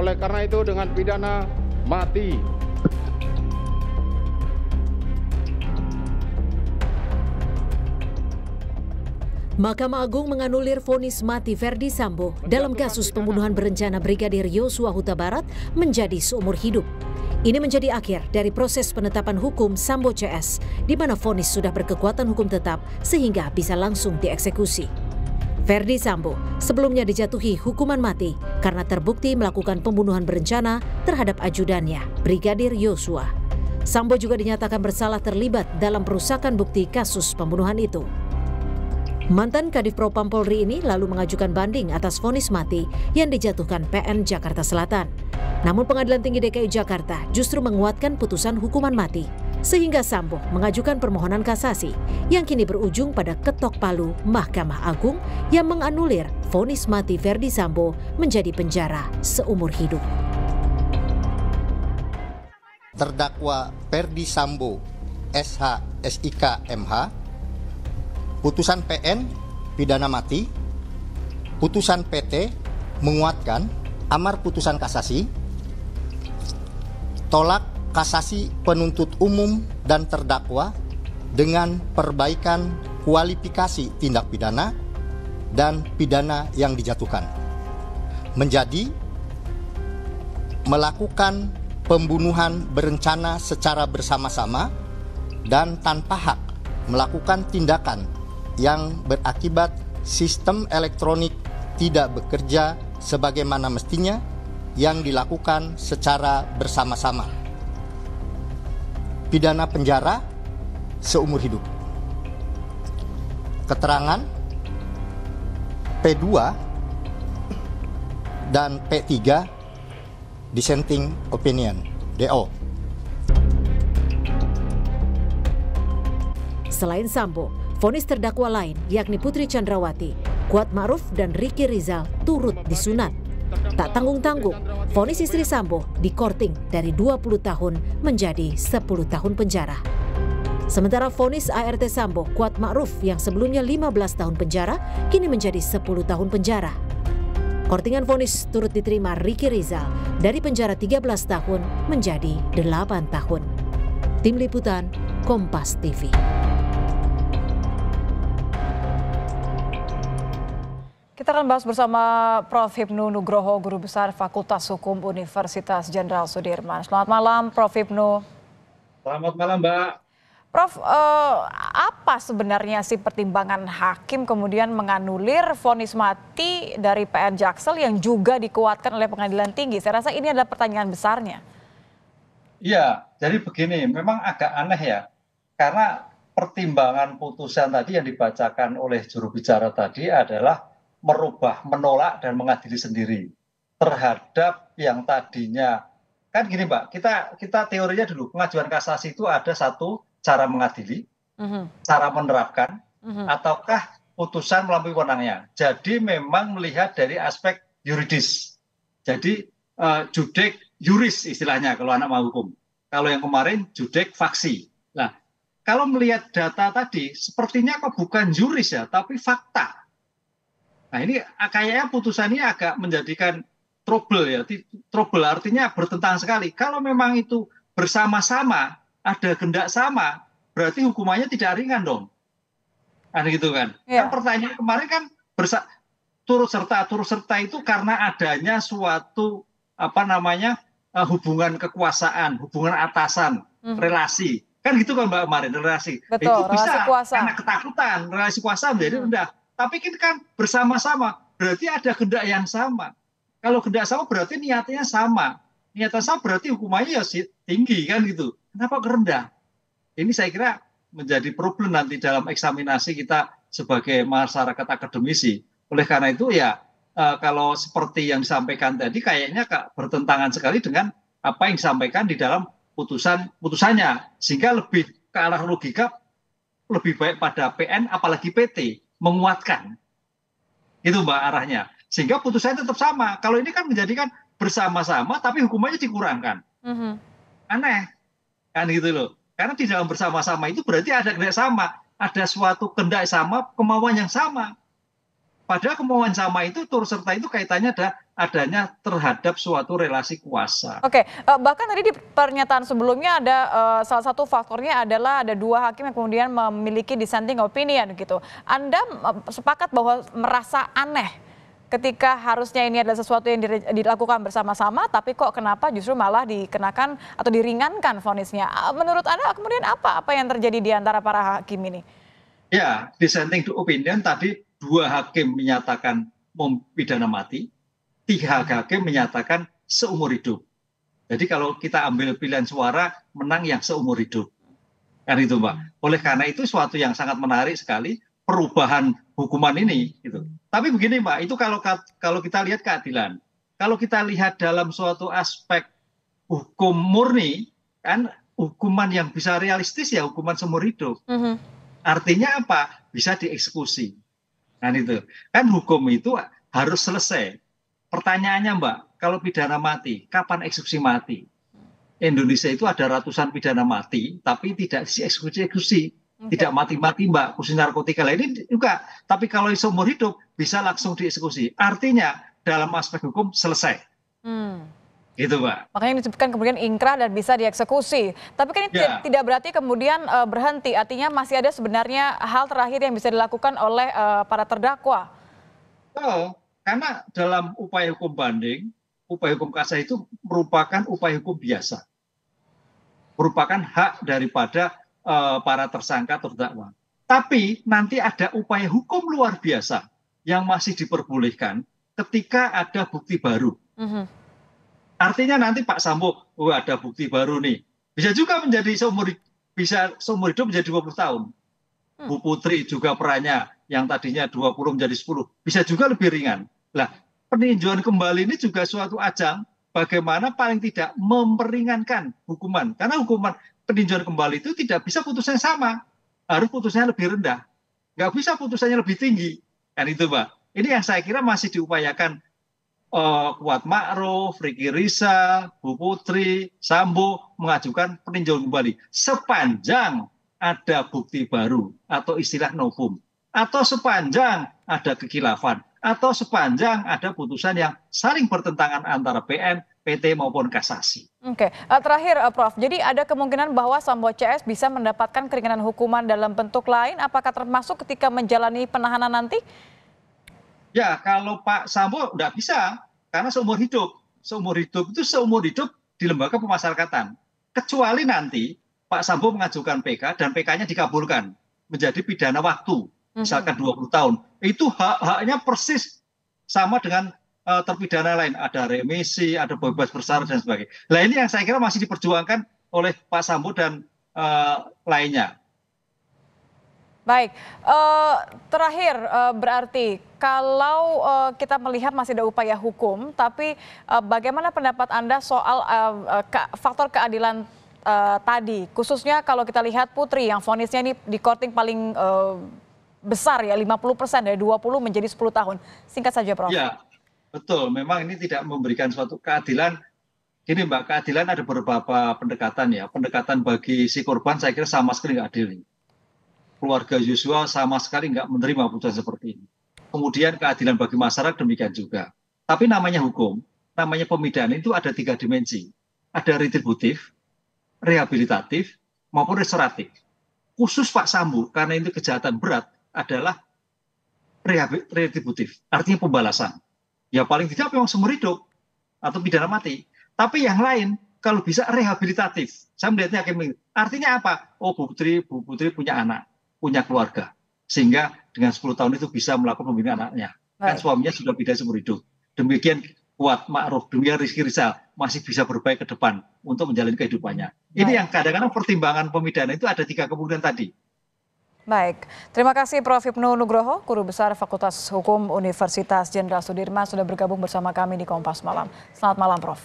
Oleh karena itu dengan pidana mati. Mahkamah Agung menganulir vonis mati Verdi Sambo dalam kasus pembunuhan berencana Brigadir Yosua Huta Barat menjadi seumur hidup. Ini menjadi akhir dari proses penetapan hukum Sambo CS, di mana vonis sudah berkekuatan hukum tetap sehingga bisa langsung dieksekusi. Verdi Sambo sebelumnya dijatuhi hukuman mati karena terbukti melakukan pembunuhan berencana terhadap ajudannya, Brigadir Yosua. Sambo juga dinyatakan bersalah terlibat dalam perusakan bukti kasus pembunuhan itu. Mantan Kadif Propam Polri ini lalu mengajukan banding atas vonis mati yang dijatuhkan PN Jakarta Selatan. Namun Pengadilan Tinggi DKI Jakarta justru menguatkan putusan hukuman mati, sehingga Sambo mengajukan permohonan kasasi yang kini berujung pada ketok palu Mahkamah Agung yang menganulir vonis mati Verdi Sambo menjadi penjara seumur hidup. Terdakwa Verdi Sambo, SH, SIK, MH, putusan PN pidana mati, putusan PT menguatkan amar putusan kasasi, tolak kasasi penuntut umum dan terdakwa dengan perbaikan kualifikasi tindak pidana dan pidana yang dijatuhkan, menjadi melakukan pembunuhan berencana secara bersama-sama dan tanpa hak melakukan tindakan yang berakibat sistem elektronik tidak bekerja sebagaimana mestinya yang dilakukan secara bersama-sama. Pidana penjara seumur hidup. Keterangan P2 dan P3 dissenting opinion, DO. Selain Sambo, vonis terdakwa lain yakni Putri Chandrawati, Kuat Ma'ruf dan Ricky Rizal turut disunat. Tak tanggung-tanggung, vonis istri Sambo dikorting dari 20 tahun menjadi 10 tahun penjara. Sementara vonis ART Sambo, Kuat Ma'ruf yang sebelumnya 15 tahun penjara kini menjadi 10 tahun penjara. Kortingan vonis turut diterima Ricky Rizal dari penjara 13 tahun menjadi 8 tahun. Tim Liputan, Kompas TV. Kita akan bahas bersama Prof. Hipnu Nugroho, Guru Besar Fakultas Hukum Universitas Jenderal Sudirman. Selamat malam, Prof. Hipnu. Selamat malam, Mbak. Prof, apa sebenarnya sih pertimbangan hakim kemudian menganulir vonis mati dari PN Jaksel yang juga dikuatkan oleh Pengadilan Tinggi? Saya rasa ini adalah pertanyaan besarnya. Iya, jadi begini, memang agak aneh ya, karena pertimbangan putusan tadi yang dibacakan oleh juru bicara tadi adalah menolak dan mengadili sendiri terhadap yang tadinya, kan gini Mbak, kita teorinya dulu, pengajuan kasasi itu ada satu cara mengadili, cara menerapkan, ataukah putusan melalui wewenangnya. Jadi memang melihat dari aspek yuridis. Jadi judek juris istilahnya kalau anak mau hukum. Kalau yang kemarin judek faksi. Nah, kalau melihat data tadi, sepertinya kok bukan juris ya, tapi fakta. Nah ini kayaknya putusan ini agak menjadikan trouble ya. Trouble artinya bertentangan sekali. Kalau memang itu bersama-sama, ada kehendak sama, berarti hukumannya tidak ringan dong. Kan gitu kan. Kan pertanyaan kemarin kan turut serta itu karena adanya suatu hubungan kekuasaan, hubungan atasan, relasi. Kan gitu kan Mbak kemarin, relasi. Betul, itu bisa kuasa. karena ketakutan, relasi kuasa menjadi rendah. Tapi kita kan bersama-sama, berarti ada kehendak yang sama. Kalau kehendak sama berarti niatnya sama. Niatnya sama berarti hukumannya ya tinggi kan gitu. Kenapa rendah? Ini saya kira menjadi problem nanti dalam eksaminasi kita sebagai masyarakat akademisi. Oleh karena itu ya kalau seperti yang disampaikan tadi kayaknya bertentangan sekali dengan apa yang disampaikan di dalam putusannya. Sehingga lebih ke arah logika lebih baik pada PN apalagi PT. Menguatkan, itu Mbak arahnya, sehingga putusannya tetap sama. Kalau ini kan menjadikan bersama-sama, tapi hukumannya dikurangkan, aneh, kan gitu loh. Karena di dalam bersama-sama itu berarti ada kehendak sama, ada suatu kehendak sama, kemauan yang sama. Padahal kemauan sama itu turut serta itu kaitannya adanya terhadap suatu relasi kuasa. Oke, bahkan tadi di pernyataan sebelumnya ada salah satu faktornya adalah ada 2 hakim yang kemudian memiliki dissenting opinion gitu. Anda sepakat bahwa merasa aneh ketika harusnya ini adalah sesuatu yang dilakukan bersama-sama, tapi kok kenapa justru malah dikenakan atau diringankan vonisnya? Menurut Anda kemudian apa yang terjadi di antara para hakim ini? Ya, dissenting opinion tadi 2 hakim menyatakan pidana mati, 3 hakim menyatakan seumur hidup. Jadi kalau kita ambil pilihan suara, menang yang seumur hidup. Kan itu, Mbak. Oleh karena itu suatu yang sangat menarik sekali perubahan hukuman ini gitu. Tapi begini, Mbak, itu kalau kita lihat keadilan. Kalau kita lihat dalam suatu aspek hukum murni, kan hukuman yang bisa realistis ya hukuman seumur hidup. Artinya apa? Bisa dieksekusi. Kan itu. Kan hukum itu harus selesai. Pertanyaannya, Mbak, kalau pidana mati, kapan eksekusi mati? Indonesia itu ada ratusan pidana mati, tapi tidak dieksekusi. Tidak mati-mati, Mbak, khusus narkotika. Ini juga. Tapi kalau seumur hidup, bisa langsung dieksekusi. Artinya, dalam aspek hukum selesai. Gitu, Mbak. Makanya disebutkan kemudian ingkrah dan bisa dieksekusi. Tapi kan ini tidak berarti kemudian berhenti. Artinya masih ada sebenarnya hal terakhir yang bisa dilakukan oleh para terdakwa. Oh, karena dalam upaya hukum banding, upaya hukum kasasi itu merupakan upaya hukum biasa. Merupakan hak daripada para tersangka terdakwa. Tapi nanti ada upaya hukum luar biasa yang masih diperbolehkan ketika ada bukti baru. Artinya nanti Pak Sambo, ada bukti baru nih. Bisa juga menjadi seumur hidup menjadi 20 tahun. Bu Putri juga perannya yang tadinya 20 menjadi 10. Bisa juga lebih ringan. Nah, peninjauan kembali ini juga suatu ajang bagaimana paling tidak memperingankan hukuman. Karena hukuman peninjauan kembali itu tidak bisa putusannya sama. Harus putusannya lebih rendah. Nggak bisa putusannya lebih tinggi. Kan itu, Mbak. Ini yang saya kira masih diupayakan Kuat Ma'ruf, Ricky Rizal, Bu Putri, Sambo mengajukan peninjauan kembali. Sepanjang ada bukti baru atau istilah novum. Atau sepanjang ada kekhilafan. Atau sepanjang ada putusan yang saling bertentangan antara PN, PT maupun kasasi. Oke, terakhir Prof, jadi ada kemungkinan bahwa Sambo CS bisa mendapatkan keringanan hukuman dalam bentuk lain, apakah termasuk ketika menjalani penahanan nanti? Ya, kalau Pak Sambo nggak bisa, karena seumur hidup. Seumur hidup itu seumur hidup di lembaga pemasyarakatan. Kecuali nanti Pak Sambo mengajukan PK dan PK-nya dikabulkan menjadi pidana waktu, misalkan 20 tahun. Itu hak-haknya persis sama dengan terpidana lain, ada remisi, ada bebas bersyarat dan sebagainya. Nah ini yang saya kira masih diperjuangkan oleh Pak Sambo dan lainnya. Baik, terakhir berarti kalau kita melihat masih ada upaya hukum, tapi bagaimana pendapat Anda soal faktor keadilan tadi, khususnya kalau kita lihat Putri yang vonisnya ini di korting paling besar ya, 50% dari 20 menjadi 10 tahun. Singkat saja, Prof. Ya. Betul, memang ini tidak memberikan suatu keadilan. Gini Mbak, keadilan ada beberapa pendekatan ya. Pendekatan bagi si korban saya kira sama sekali nggak adil. Keluarga Yosua sama sekali nggak menerima putusan seperti ini. Kemudian keadilan bagi masyarakat demikian juga. Tapi namanya hukum, namanya pemidana itu ada 3 dimensi. Ada retributif, rehabilitatif, maupun restoratif. Khusus Pak Sambo, karena itu kejahatan berat, adalah retributif, artinya pembalasan. Ya paling tidak memang seumur hidup atau pidana mati. Tapi yang lain kalau bisa rehabilitatif. Saya melihatnya artinya apa? Oh Bu Putri punya anak, punya keluarga. Sehingga dengan 10 tahun itu bisa melakukan pembinaan anaknya. Kan suaminya sudah pidana seumur hidup. Demikian Kuat Ma'ruf, demikian Rizky Rizal masih bisa berbaik ke depan untuk menjalani kehidupannya. Ini yang kadang-kadang pertimbangan pemidana itu ada 3 kemungkinan tadi. Baik, terima kasih Prof. Hipnu Nugroho, Guru Besar Fakultas Hukum Universitas Jenderal Sudirman sudah bergabung bersama kami di Kompas Malam. Selamat malam, Prof.